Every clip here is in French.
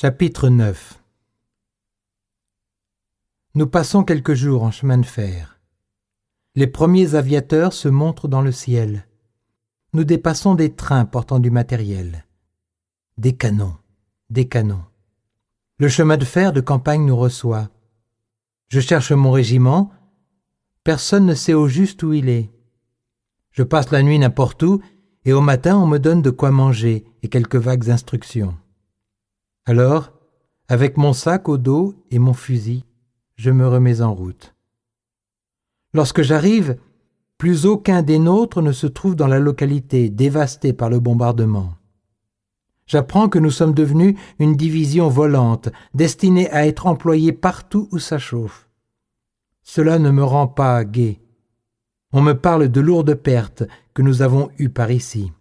Chapitre 9. Nous passons quelques jours en chemin de fer. Les premiers aviateurs se montrent dans le ciel. Nous dépassons des trains portant du matériel. Des canons, des canons. Le chemin de fer de campagne nous reçoit. Je cherche mon régiment. Personne ne sait au juste où il est. Je passe la nuit n'importe où et au matin on me donne de quoi manger et quelques vagues instructions. Alors, avec mon sac au dos et mon fusil, je me remets en route. Lorsque j'arrive, plus aucun des nôtres ne se trouve dans la localité dévastée par le bombardement. J'apprends que nous sommes devenus une division volante, destinée à être employée partout où ça chauffe. Cela ne me rend pas gai. On me parle de lourdes pertes que nous avons eues par ici.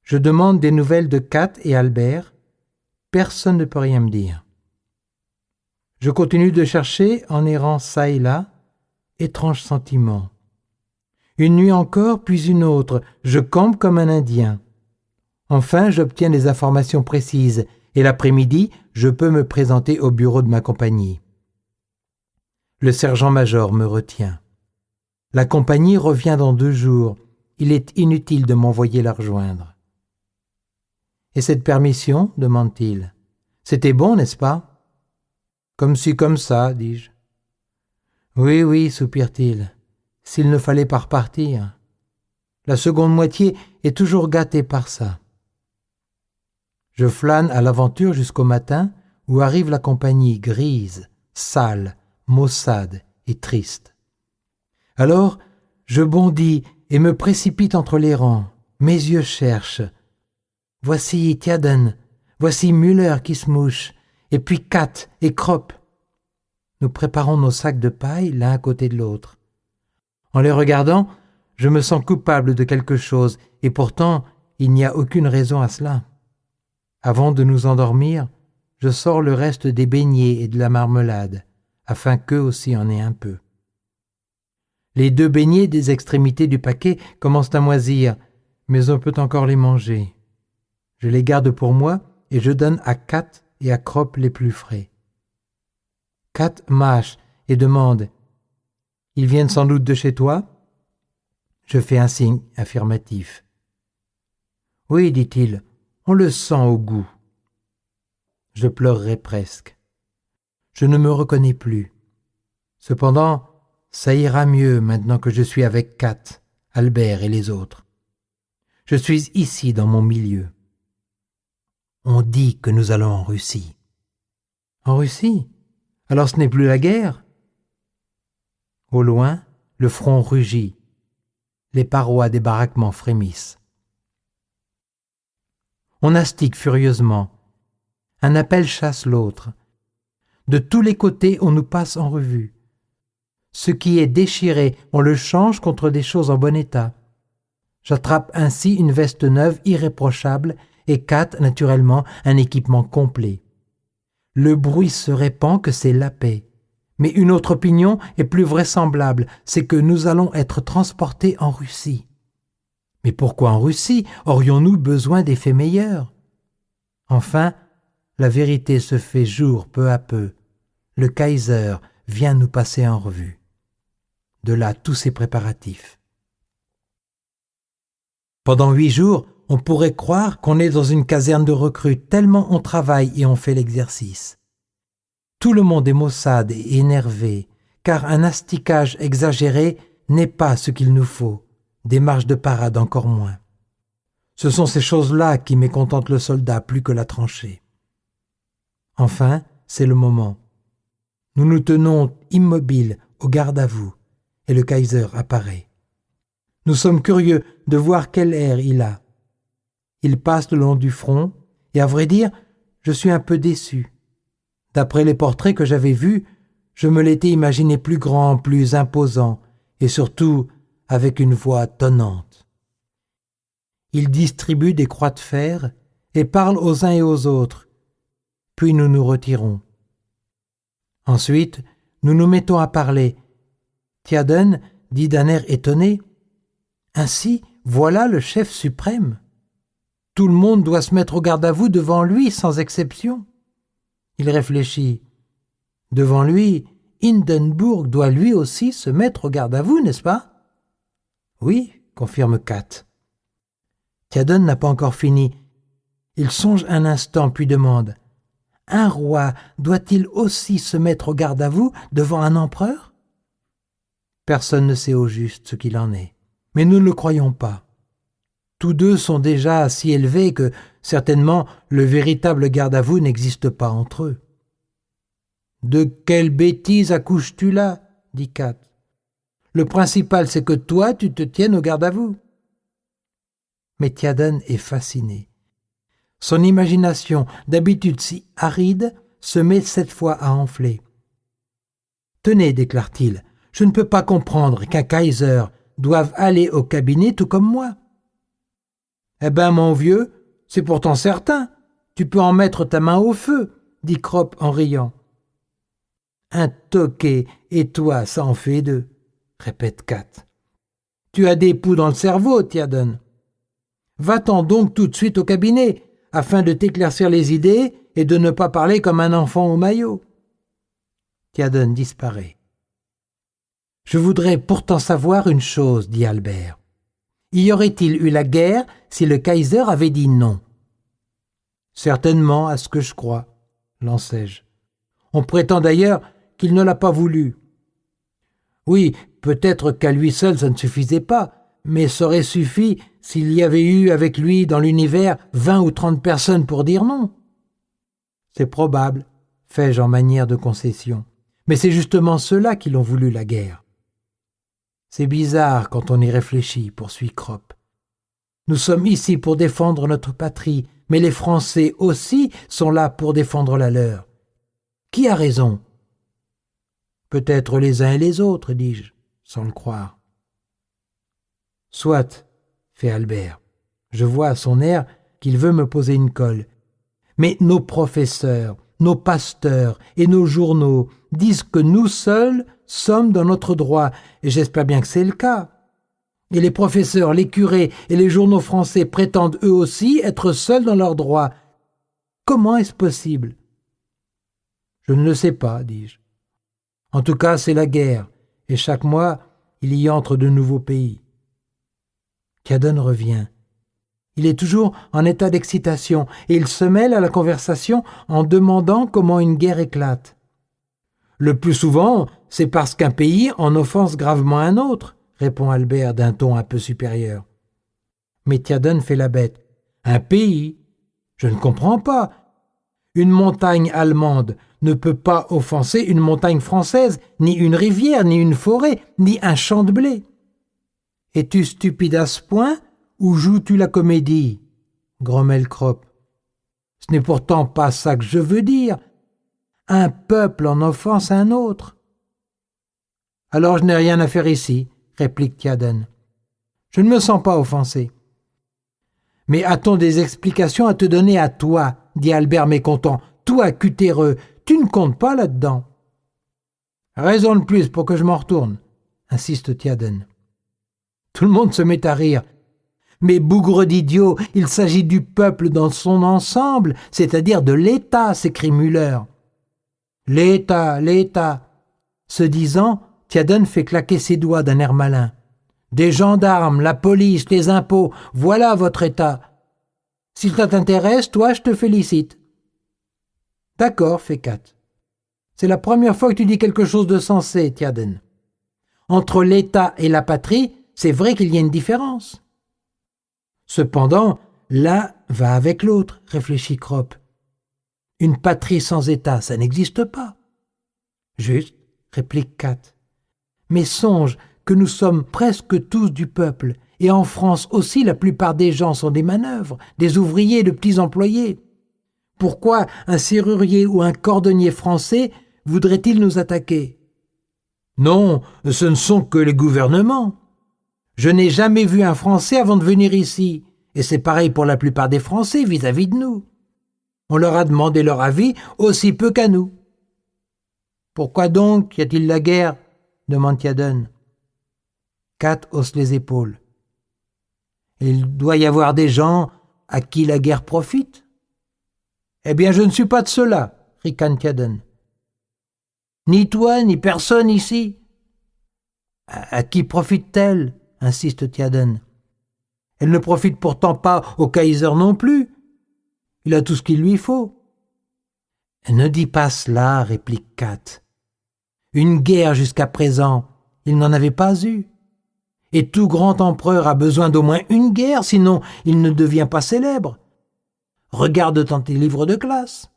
Je demande des nouvelles de Kat et Albert. Personne ne peut rien me dire. Je continue de chercher en errant çà et là, étrange sentiment. Une nuit encore, puis une autre, je campe comme un Indien. Enfin, j'obtiens des informations précises et l'après-midi, je peux me présenter au bureau de ma compagnie. Le sergent-major me retient. La compagnie revient dans 2 jours. Il est inutile de m'envoyer la rejoindre. « Et cette permission ?» demande-t-il. « C'était bon, n'est-ce pas ?»« Comme ci, comme ça, dis-je. »« Oui, oui, soupire-t-il, s'il ne fallait pas repartir. La seconde moitié est toujours gâtée par ça. » Je flâne à l'aventure jusqu'au matin où arrive la compagnie grise, sale, maussade et triste. Alors, je bondis et me précipite entre les rangs. Mes yeux cherchent. Voici Tjaden, voici Müller qui se mouche, et puis Kat et Kropp. Nous préparons nos sacs de paille l'un à côté de l'autre. En les regardant, je me sens coupable de quelque chose, et pourtant, il n'y a aucune raison à cela. Avant de nous endormir, je sors le reste des beignets et de la marmelade, afin qu'eux aussi en aient un peu. Les 2 beignets des extrémités du paquet commencent à moisir, mais on peut encore les manger. Je les garde pour moi et je donne à Kat et à Kropp les plus frais. Kat mâche et demande « Ils viennent sans doute de chez toi ?» Je fais un signe affirmatif. « Oui, dit-il, on le sent au goût. » Je pleurerai presque. Je ne me reconnais plus. Cependant, ça ira mieux maintenant que je suis avec Kat, Albert et les autres. Je suis ici dans mon milieu. On dit que nous allons en Russie. En Russie? Alors ce n'est plus la guerre? Au loin, le front rugit. Les parois des baraquements frémissent. On astique furieusement. Un appel chasse l'autre. De tous les côtés, on nous passe en revue. Ce qui est déchiré, on le change contre des choses en bon état. J'attrape ainsi une veste neuve irréprochable et Kat, naturellement, un équipement complet. Le bruit se répand que c'est la paix. Mais une autre opinion est plus vraisemblable, c'est que nous allons être transportés en Russie. Mais pourquoi en Russie aurions-nous besoin d'effets meilleurs? Enfin, la vérité se fait jour peu à peu. Le Kaiser vient nous passer en revue. De là tous ces préparatifs. Pendant 8 jours, on pourrait croire qu'on est dans une caserne de recrues tellement on travaille et on fait l'exercice. Tout le monde est maussade et énervé, car un asticage exagéré n'est pas ce qu'il nous faut, des marches de parade encore moins. Ce sont ces choses-là qui mécontentent le soldat plus que la tranchée. Enfin, c'est le moment. Nous nous tenons immobiles au garde à vous, et le Kaiser apparaît. Nous sommes curieux de voir quel air il a. Il passe le long du front, et à vrai dire, je suis un peu déçu. D'après les portraits que j'avais vus, je me l'étais imaginé plus grand, plus imposant, et surtout avec une voix tonnante. Il distribue des croix de fer et parle aux uns et aux autres, puis nous nous retirons. Ensuite, nous nous mettons à parler. Tjaden dit d'un air étonné « Ainsi, voilà le chef suprême. Tout le monde doit se mettre au garde à vous devant lui sans exception. Il réfléchit. Devant lui, Hindenburg doit lui aussi se mettre au garde à vous, n'est-ce pas? Oui, confirme Kat. Tjaden n'a pas encore fini. Il songe un instant puis demande: un roi doit-il aussi se mettre au garde à vous devant un empereur? Personne ne sait au juste ce qu'il en est, mais nous ne le croyons pas. Tous deux sont déjà si élevés que, certainement, le véritable garde à vous n'existe pas entre eux. « De quelle bêtise accouches-tu là ?» dit Kat. « Le principal, c'est que toi, tu te tiennes au garde à vous. » Mais Tjaden est fasciné. Son imagination, d'habitude si aride, se met cette fois à enfler. « Tenez, déclare-t-il, je ne peux pas comprendre qu'un Kaiser doive aller au cabinet tout comme moi. »« Eh ben, mon vieux, c'est pourtant certain. Tu peux en mettre ta main au feu, » dit Kropp en riant. « Un toqué, et toi, ça en fait deux, » répète Kat. « Tu as des poux dans le cerveau, Tjaden. Va-t'en donc tout de suite au cabinet, afin de t'éclaircir les idées et de ne pas parler comme un enfant au maillot. » Tjaden disparaît. « Je voudrais pourtant savoir une chose, » dit Albert. « Y aurait-il eu la guerre si le Kaiser avait dit non ?»« Certainement, à ce que je crois, » lançai-je. « On prétend d'ailleurs qu'il ne l'a pas voulu. Oui, peut-être qu'à lui seul ça ne suffisait pas, mais ça aurait suffi s'il y avait eu avec lui dans l'univers 20 ou 30 personnes pour dire non. »« C'est probable, » fais-je en manière de concession, mais c'est justement ceux-là qui l'ont voulu la guerre. « C'est bizarre quand on y réfléchit, » poursuit Kropp. « Nous sommes ici pour défendre notre patrie, mais les Français aussi sont là pour défendre la leur. Qui a raison ? » « Peut-être les uns et les autres, dis-je, sans le croire. »« Soit, » fait Albert. Je vois à son air qu'il veut me poser une colle. Mais nos professeurs, nos pasteurs et nos journaux disent que nous seuls sommes dans notre droit, et j'espère bien que c'est le cas. Et les professeurs, les curés et les journaux français prétendent eux aussi être seuls dans leur droit. Comment est-ce possible ? Je ne le sais pas, dis-je. En tout cas, c'est la guerre, et chaque mois, il y entre de nouveaux pays. Tjaden revient. Il est toujours en état d'excitation, et il se mêle à la conversation en demandant comment une guerre éclate. Le plus souvent, c'est parce qu'un pays en offense gravement un autre, répond Albert d'un ton un peu supérieur. Mais Tjaden fait la bête. Un pays ? Je ne comprends pas. Une montagne allemande ne peut pas offenser une montagne française, ni une rivière, ni une forêt, ni un champ de blé. Es-tu stupide à ce point, ou joues-tu la comédie ? Grommelle Kropp. Ce n'est pourtant pas ça que je veux dire. Un peuple en offense un autre. Alors je n'ai rien à faire ici, réplique Tjaden. Je ne me sens pas offensé. Mais a-t-on des explications à te donner à toi, dit Albert mécontent. Toi, cutéreux, tu ne comptes pas là-dedans. Raison de plus pour que je m'en retourne, insiste Tjaden. Tout le monde se met à rire. Mais bougre d'idiot, il s'agit du peuple dans son ensemble, c'est-à-dire de l'État, s'écrie Müller. L'État, l'État. Ce disant, Tjaden fait claquer ses doigts d'un air malin. Des gendarmes, la police, les impôts, voilà votre État. Si ça t'intéresse, toi, je te félicite. D'accord, fait Kat. C'est la première fois que tu dis quelque chose de sensé, Tjaden. Entre l'État et la patrie, c'est vrai qu'il y a une différence. Cependant, l'un va avec l'autre, réfléchit Kropp. Une patrie sans État, ça n'existe pas. Juste, réplique Kat. Mais songe que nous sommes presque tous du peuple, et en France aussi la plupart des gens sont des manœuvres, des ouvriers, de petits employés. Pourquoi un serrurier ou un cordonnier français voudrait-il nous attaquer ? Non, ce ne sont que les gouvernements. Je n'ai jamais vu un Français avant de venir ici, et c'est pareil pour la plupart des Français vis-à-vis de nous. On leur a demandé leur avis aussi peu qu'à nous. Pourquoi donc y a-t-il la guerre ? Demande Tjaden. Kat hausse les épaules. Il doit y avoir des gens à qui la guerre profite. Eh bien, je ne suis pas de ceux-là, ricane Tiaden. Ni toi, ni personne ici. À qui profite-t-elle? Insiste Tiaden. Elle ne profite pourtant pas au Kaiser non plus. Il a tout ce qu'il lui faut. Ne dis pas cela, réplique Kat. Une guerre jusqu'à présent, il n'en avait pas eu. Et tout grand empereur a besoin d'au moins une guerre, sinon il ne devient pas célèbre. Regarde dans tes livres de classe.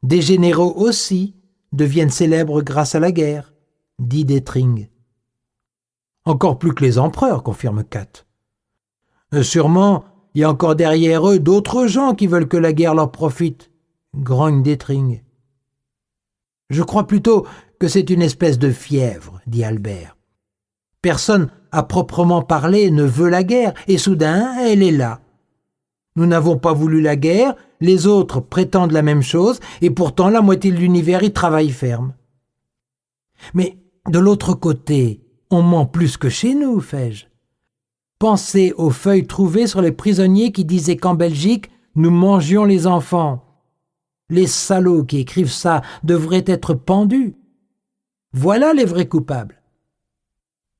Des généraux aussi deviennent célèbres grâce à la guerre, dit Détring. Encore plus que les empereurs, confirme Kat. Sûrement, il y a encore derrière eux d'autres gens qui veulent que la guerre leur profite, grogne Détring. Je crois plutôt que c'est une espèce de fièvre, dit Albert. Personne, à proprement parler, ne veut la guerre, et soudain, elle est là. Nous n'avons pas voulu la guerre, les autres prétendent la même chose, et pourtant la moitié de l'univers y travaille ferme. Mais de l'autre côté, on ment plus que chez nous, fais-je. Pensez aux feuilles trouvées sur les prisonniers qui disaient qu'en Belgique, nous mangions les enfants. Les salauds qui écrivent ça devraient être pendus. Voilà les vrais coupables.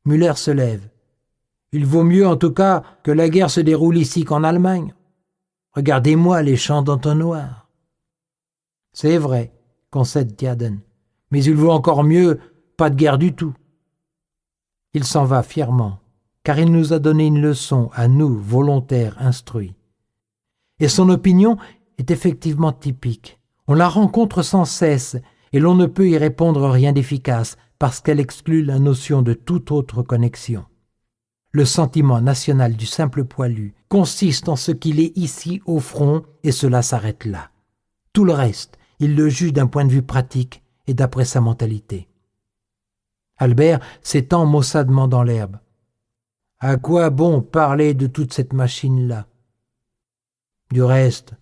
Müller se lève. Il vaut mieux en tout cas que la guerre se déroule ici qu'en Allemagne. Regardez-moi les champs d'entonnoir. C'est vrai, concède Tiaden, mais il vaut encore mieux pas de guerre du tout. Il s'en va fièrement, car il nous a donné une leçon à nous, volontaires instruits. Et son opinion est effectivement typique. On la rencontre sans cesse, et l'on ne peut y répondre rien d'efficace, parce qu'elle exclut la notion de toute autre connexion. Le sentiment national du simple poilu consiste en ce qu'il est ici au front, et cela s'arrête là. Tout le reste, il le juge d'un point de vue pratique et d'après sa mentalité. Albert s'étend maussadement dans l'herbe. À quoi bon parler de toute cette machine-là? Du reste,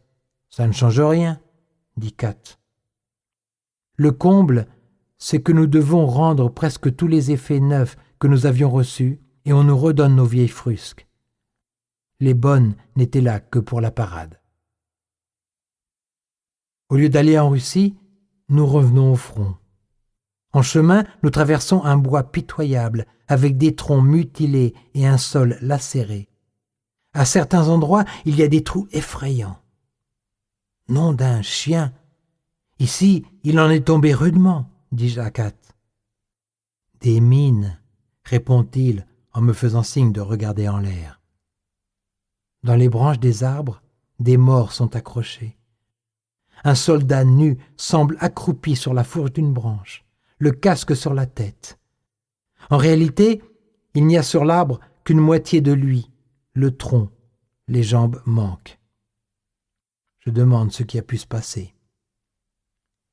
ça ne change rien, dit Kat. Le comble, c'est que nous devons rendre presque tous les effets neufs que nous avions reçus, et on nous redonne nos vieilles frusques. Les bonnes n'étaient là que pour la parade. Au lieu d'aller en Russie, nous revenons au front. En chemin, nous traversons un bois pitoyable, avec des troncs mutilés et un sol lacéré. À certains endroits, il y a des trous effrayants. Nom d'un chien! Ici, il en est tombé rudement, dis-je à Kat. Des mines, répond-il en me faisant signe de regarder en l'air. Dans les branches des arbres, des morts sont accrochés. Un soldat nu semble accroupi sur la fourche d'une branche, le casque sur la tête. En réalité, il n'y a sur l'arbre qu'une moitié de lui, le tronc, les jambes manquent. Je demande ce qui a pu se passer.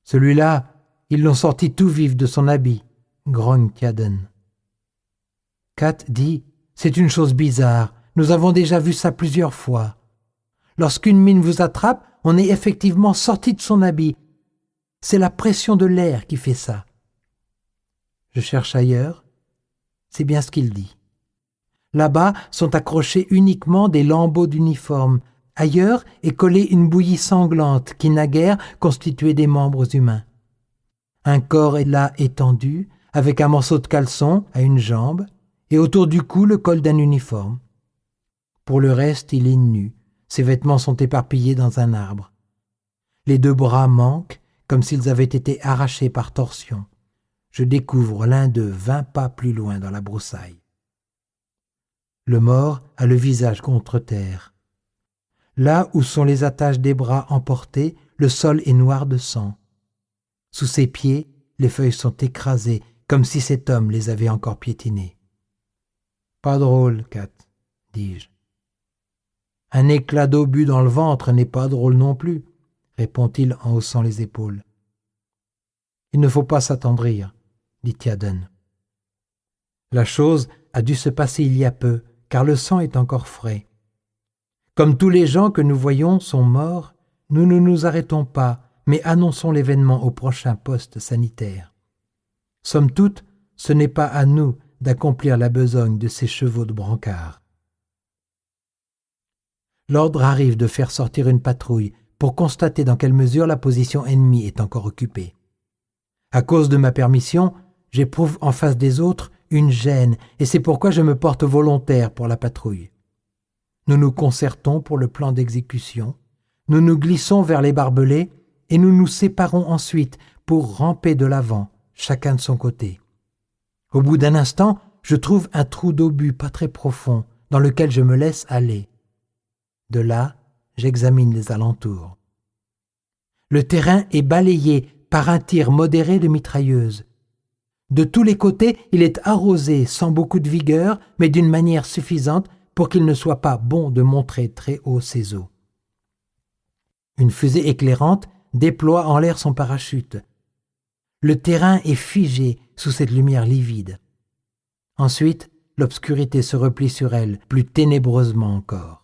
Celui-là, ils l'ont sorti tout vif de son habit, grogne Tiaden. Kat dit, c'est une chose bizarre, nous avons déjà vu ça plusieurs fois. Lorsqu'une mine vous attrape, on est effectivement sorti de son habit. C'est la pression de l'air qui fait ça. Je cherche ailleurs, c'est bien ce qu'il dit. Là-bas sont accrochés uniquement des lambeaux d'uniforme. Ailleurs est collée une bouillie sanglante qui naguère constituait des membres humains. Un corps est là étendu, avec un morceau de caleçon à une jambe, et autour du cou le col d'un uniforme. Pour le reste, il est nu. Ses vêtements sont éparpillés dans un arbre. Les deux bras manquent, comme s'ils avaient été arrachés par torsion. Je découvre l'un d'eux 20 pas plus loin dans la broussaille. Le mort a le visage contre terre. Là où sont les attaches des bras emportées, le sol est noir de sang. Sous ses pieds, les feuilles sont écrasées, comme si cet homme les avait encore piétinées. « Pas drôle, Kat, dis-je. »« Un éclat d'obus dans le ventre n'est pas drôle non plus, » répond-il en haussant les épaules. « Il ne faut pas s'attendrir, » dit Tiaden. La chose a dû se passer il y a peu, car le sang est encore frais. Comme tous les gens que nous voyons sont morts, nous ne nous arrêtons pas, mais annonçons l'événement au prochain poste sanitaire. Somme toute, ce n'est pas à nous d'accomplir la besogne de ces chevaux de brancard. L'ordre arrive de faire sortir une patrouille pour constater dans quelle mesure la position ennemie est encore occupée. À cause de ma permission, j'éprouve en face des autres une gêne, et c'est pourquoi je me porte volontaire pour la patrouille. Nous nous concertons pour le plan d'exécution, nous nous glissons vers les barbelés, et nous nous séparons ensuite pour ramper de l'avant, chacun de son côté. Au bout d'un instant, je trouve un trou d'obus pas très profond, dans lequel je me laisse aller. De là, j'examine les alentours. Le terrain est balayé par un tir modéré de mitrailleuse. De tous les côtés, il est arrosé sans beaucoup de vigueur, mais d'une manière suffisante pour qu'il ne soit pas bon de montrer très haut ses os. Une fusée éclairante déploie en l'air son parachute. Le terrain est figé sous cette lumière livide. Ensuite, l'obscurité se replie sur elle, plus ténébreusement encore.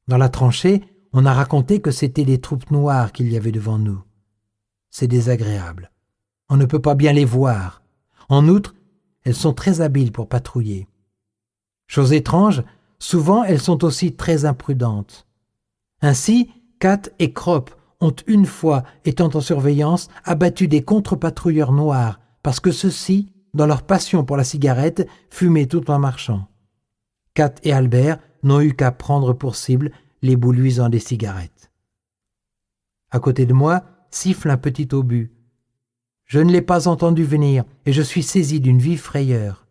Dans la tranchée, on a raconté que c'étaient des troupes noires qu'il y avait devant nous. C'est désagréable. On ne peut pas bien les voir. En outre, elles sont très habiles pour patrouiller. Chose étrange, souvent elles sont aussi très imprudentes. Ainsi, Kat et Crop ont une fois, étant en surveillance, abattu des contre-patrouilleurs noirs parce que ceux-ci, dans leur passion pour la cigarette, fumaient tout en marchant. Kat et Albert n'ont eu qu'à prendre pour cible les bouts luisants des cigarettes. À côté de moi, siffle un petit obus. Je ne l'ai pas entendu venir et je suis saisi d'une vive frayeur.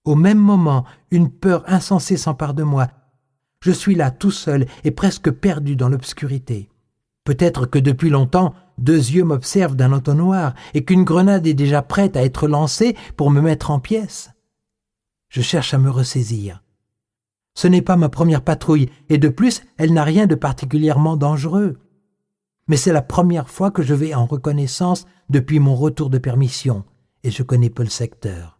Au même moment, une peur insensée s'empare de moi. Je suis là tout seul et presque perdu dans l'obscurité. Peut-être que depuis longtemps, 2 yeux m'observent d'un entonnoir et qu'une grenade est déjà prête à être lancée pour me mettre en pièces. Je cherche à me ressaisir. Ce n'est pas ma première patrouille et de plus, elle n'a rien de particulièrement dangereux. Mais c'est la première fois que je vais en reconnaissance depuis mon retour de permission et je connais peu le secteur.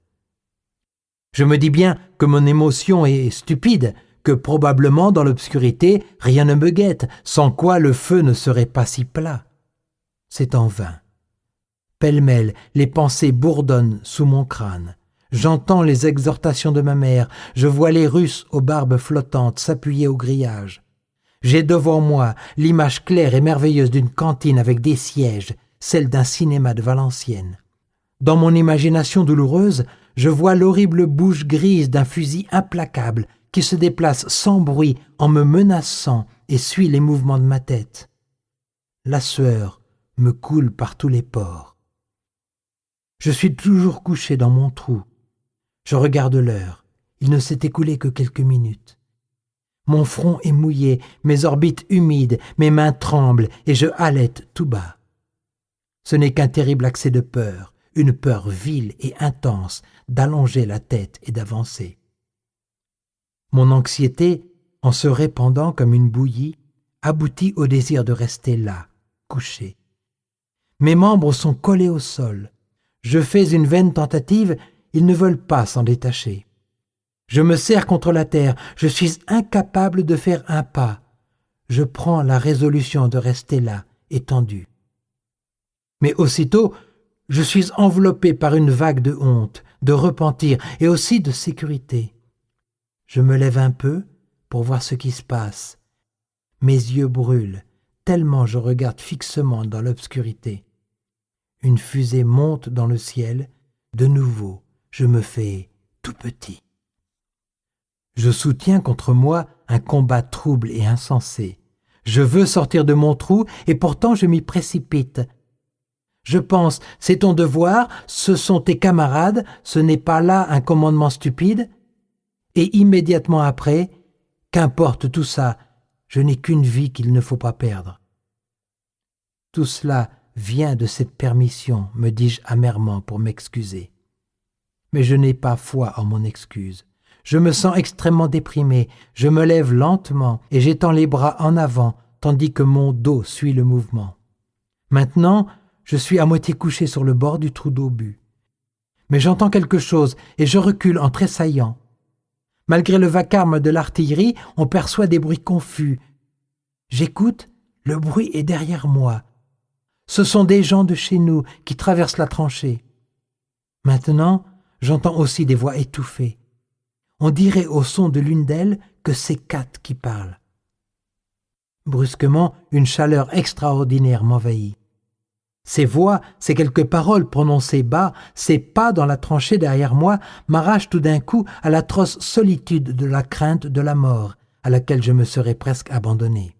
Je me dis bien que mon émotion est stupide, que probablement dans l'obscurité, rien ne me guette, sans quoi le feu ne serait pas si plat. C'est en vain. Pêle-mêle, les pensées bourdonnent sous mon crâne. J'entends les exhortations de ma mère, je vois les Russes aux barbes flottantes s'appuyer au grillage. J'ai devant moi l'image claire et merveilleuse d'une cantine avec des sièges, celle d'un cinéma de Valenciennes. Dans mon imagination douloureuse, je vois l'horrible bouche grise d'un fusil implacable qui se déplace sans bruit en me menaçant et suit les mouvements de ma tête. La sueur me coule par tous les pores. Je suis toujours couché dans mon trou. Je regarde l'heure. Il ne s'est écoulé que quelques minutes. Mon front est mouillé, mes orbites humides, mes mains tremblent et je halète tout bas. Ce n'est qu'un terrible accès de peur, une peur vile et intense d'allonger la tête et d'avancer. Mon anxiété, en se répandant comme une bouillie, aboutit au désir de rester là, couché. Mes membres sont collés au sol. Je fais une vaine tentative, ils ne veulent pas s'en détacher. Je me serre contre la terre, je suis incapable de faire un pas. Je prends la résolution de rester là, étendu. Mais aussitôt, je suis enveloppé par une vague de honte, de repentir et aussi de sécurité. Je me lève un peu pour voir ce qui se passe. Mes yeux brûlent, tellement je regarde fixement dans l'obscurité. Une fusée monte dans le ciel. De nouveau, je me fais tout petit. Je soutiens contre moi un combat trouble et insensé. Je veux sortir de mon trou et pourtant je m'y précipite. Je pense, c'est ton devoir, ce sont tes camarades, ce n'est pas là un commandement stupide. Et immédiatement après, qu'importe tout ça, je n'ai qu'une vie qu'il ne faut pas perdre. Tout cela vient de cette permission, me dis-je amèrement pour m'excuser. Mais je n'ai pas foi en mon excuse. Je me sens extrêmement déprimé, je me lève lentement et j'étends les bras en avant, tandis que mon dos suit le mouvement. Maintenant, je suis à moitié couché sur le bord du trou d'obus. Mais j'entends quelque chose et je recule en tressaillant. Malgré le vacarme de l'artillerie, on perçoit des bruits confus. J'écoute, le bruit est derrière moi. Ce sont des gens de chez nous qui traversent la tranchée. Maintenant, j'entends aussi des voix étouffées. On dirait au son de l'une d'elles que c'est Kat qui parle. Brusquement, une chaleur extraordinaire m'envahit. Ces voix, ces quelques paroles prononcées bas, ces pas dans la tranchée derrière moi m'arrachent tout d'un coup à l'atroce solitude de la crainte de la mort à laquelle je me serais presque abandonné.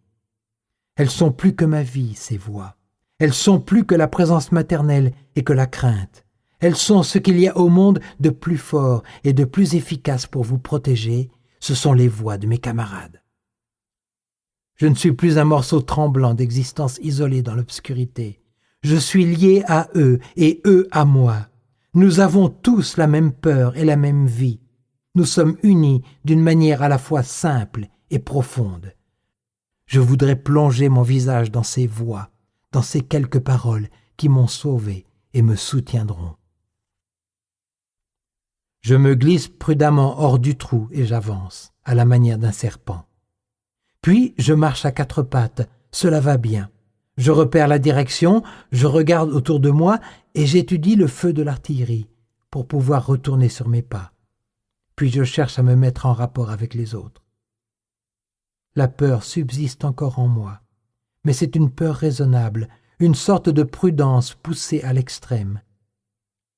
Elles sont plus que ma vie, ces voix. Elles sont plus que la présence maternelle et que la crainte. Elles sont ce qu'il y a au monde de plus fort et de plus efficace pour vous protéger. Ce sont les voix de mes camarades. Je ne suis plus un morceau tremblant d'existence isolée dans l'obscurité. Je suis lié à eux et eux à moi. Nous avons tous la même peur et la même vie. Nous sommes unis d'une manière à la fois simple et profonde. Je voudrais plonger mon visage dans ces voix, dans ces quelques paroles qui m'ont sauvé et me soutiendront. Je me glisse prudemment hors du trou et j'avance, à la manière d'un serpent. Puis je marche à quatre pattes, cela va bien. Je repère la direction, je regarde autour de moi et j'étudie le feu de l'artillerie pour pouvoir retourner sur mes pas. Puis je cherche à me mettre en rapport avec les autres. La peur subsiste encore en moi, mais c'est une peur raisonnable, une sorte de prudence poussée à l'extrême.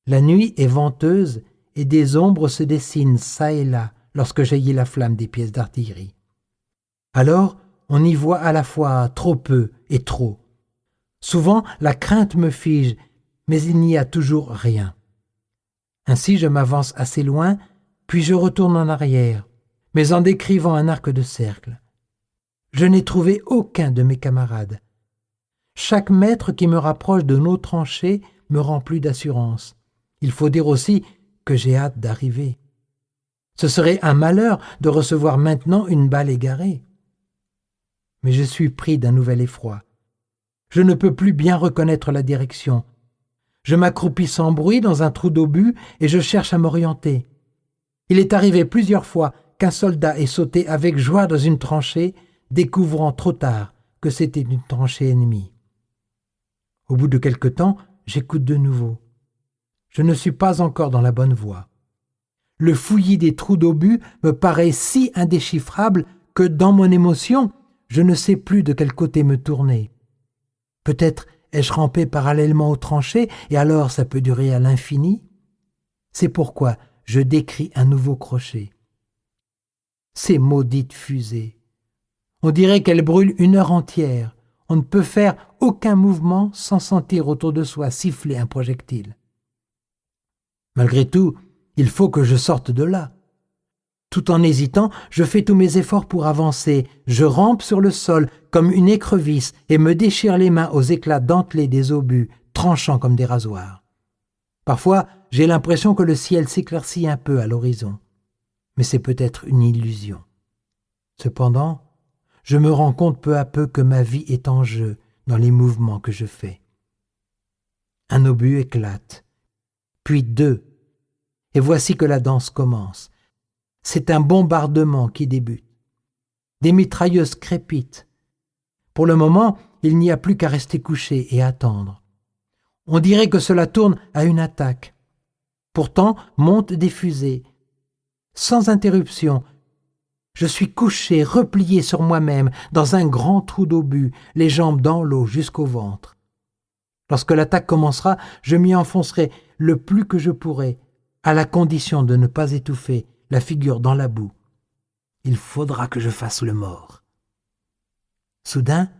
La nuit est venteuse et des ombres se dessinent çà et là lorsque jaillit la flamme des pièces d'artillerie. Alors, on y voit à la fois trop peu et trop. Souvent, la crainte me fige, mais il n'y a toujours rien. Ainsi, je m'avance assez loin, puis je retourne en arrière, mais en décrivant un arc de cercle. Je n'ai trouvé aucun de mes camarades. Chaque mètre qui me rapproche de nos tranchées me rend plus d'assurance. Il faut dire aussi que j'ai hâte d'arriver. Ce serait un malheur de recevoir maintenant une balle égarée. Mais je suis pris d'un nouvel effroi. Je ne peux plus bien reconnaître la direction. Je m'accroupis sans bruit dans un trou d'obus et je cherche à m'orienter. Il est arrivé plusieurs fois qu'un soldat ait sauté avec joie dans une tranchée, découvrant trop tard que c'était une tranchée ennemie. Au bout de quelque temps, j'écoute de nouveau. Je ne suis pas encore dans la bonne voie. Le fouillis des trous d'obus me paraît si indéchiffrable que dans mon émotion, je ne sais plus de quel côté me tourner. Peut-être ai-je rampé parallèlement aux tranchées et alors ça peut durer à l'infini. C'est pourquoi je décris un nouveau crochet. Ces maudites fusées. On dirait qu'elles brûlent une heure entière. On ne peut faire aucun mouvement sans sentir autour de soi siffler un projectile. Malgré tout, il faut que je sorte de là. Tout en hésitant, je fais tous mes efforts pour avancer. Je rampe sur le sol comme une écrevisse et me déchire les mains aux éclats dentelés des obus, tranchants comme des rasoirs. Parfois, j'ai l'impression que le ciel s'éclaircit un peu à l'horizon. Mais c'est peut-être une illusion. Cependant, je me rends compte peu à peu que ma vie est en jeu dans les mouvements que je fais. Un obus éclate, puis deux, et voici que la danse commence. C'est un bombardement qui débute. Des mitrailleuses crépitent. Pour le moment, il n'y a plus qu'à rester couché et attendre. On dirait que cela tourne à une attaque. Pourtant, montent des fusées. Sans interruption, je suis couché, replié sur moi-même, dans un grand trou d'obus, les jambes dans l'eau jusqu'au ventre. Lorsque l'attaque commencera, je m'y enfoncerai le plus que je pourrai, à la condition de ne pas étouffer, la figure dans la boue. Il faudra que je fasse le mort. Soudain,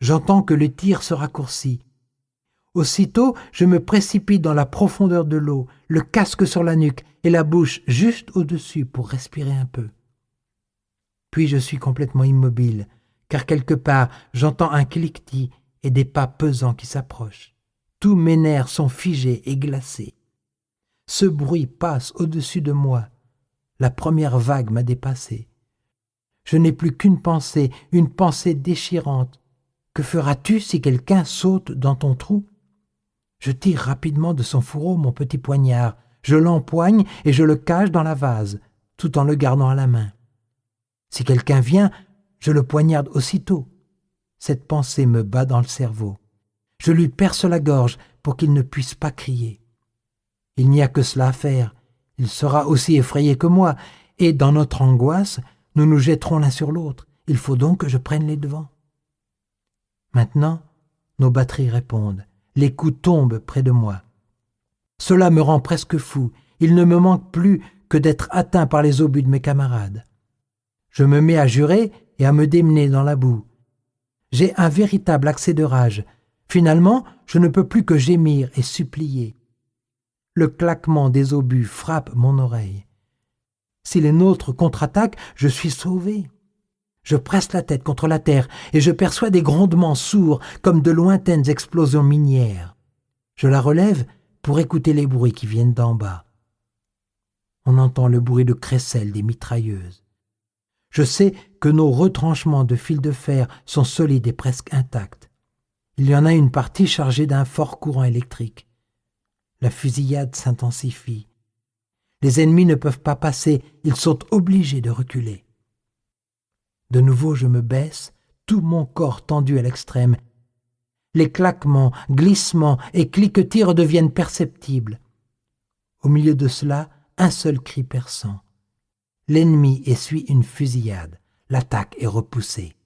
j'entends que le tir se raccourcit. Aussitôt, je me précipite dans la profondeur de l'eau, le casque sur la nuque et la bouche juste au-dessus pour respirer un peu. Puis je suis complètement immobile, car quelque part, j'entends un cliquetis et des pas pesants qui s'approchent. Tous mes nerfs sont figés et glacés. Ce bruit passe au-dessus de moi. La première vague m'a dépassé. Je n'ai plus qu'une pensée, une pensée déchirante. Que feras-tu si quelqu'un saute dans ton trou ? Je tire rapidement de son fourreau mon petit poignard, je l'empoigne et je le cache dans la vase, tout en le gardant à la main. Si quelqu'un vient, je le poignarde aussitôt. Cette pensée me bat dans le cerveau. Je lui perce la gorge pour qu'il ne puisse pas crier. Il n'y a que cela à faire. Il sera aussi effrayé que moi, et dans notre angoisse, nous nous jetterons l'un sur l'autre. Il faut donc que je prenne les devants. Maintenant, nos batteries répondent. Les coups tombent près de moi. Cela me rend presque fou. Il ne me manque plus que d'être atteint par les obus de mes camarades. Je me mets à jurer et à me démener dans la boue. J'ai un véritable accès de rage. Finalement, je ne peux plus que gémir et supplier. Le claquement des obus frappe mon oreille. Si les nôtres contre-attaquent, je suis sauvé. Je presse la tête contre la terre et je perçois des grondements sourds comme de lointaines explosions minières. Je la relève pour écouter les bruits qui viennent d'en bas. On entend le bruit de crécelles des mitrailleuses. Je sais que nos retranchements de fil de fer sont solides et presque intacts. Il y en a une partie chargée d'un fort courant électrique. La fusillade s'intensifie. Les ennemis ne peuvent pas passer, ils sont obligés de reculer. De nouveau, je me baisse, tout mon corps tendu à l'extrême. Les claquements, glissements et cliquetis redeviennent perceptibles. Au milieu de cela, un seul cri perçant. L'ennemi essuie une fusillade. L'attaque est repoussée.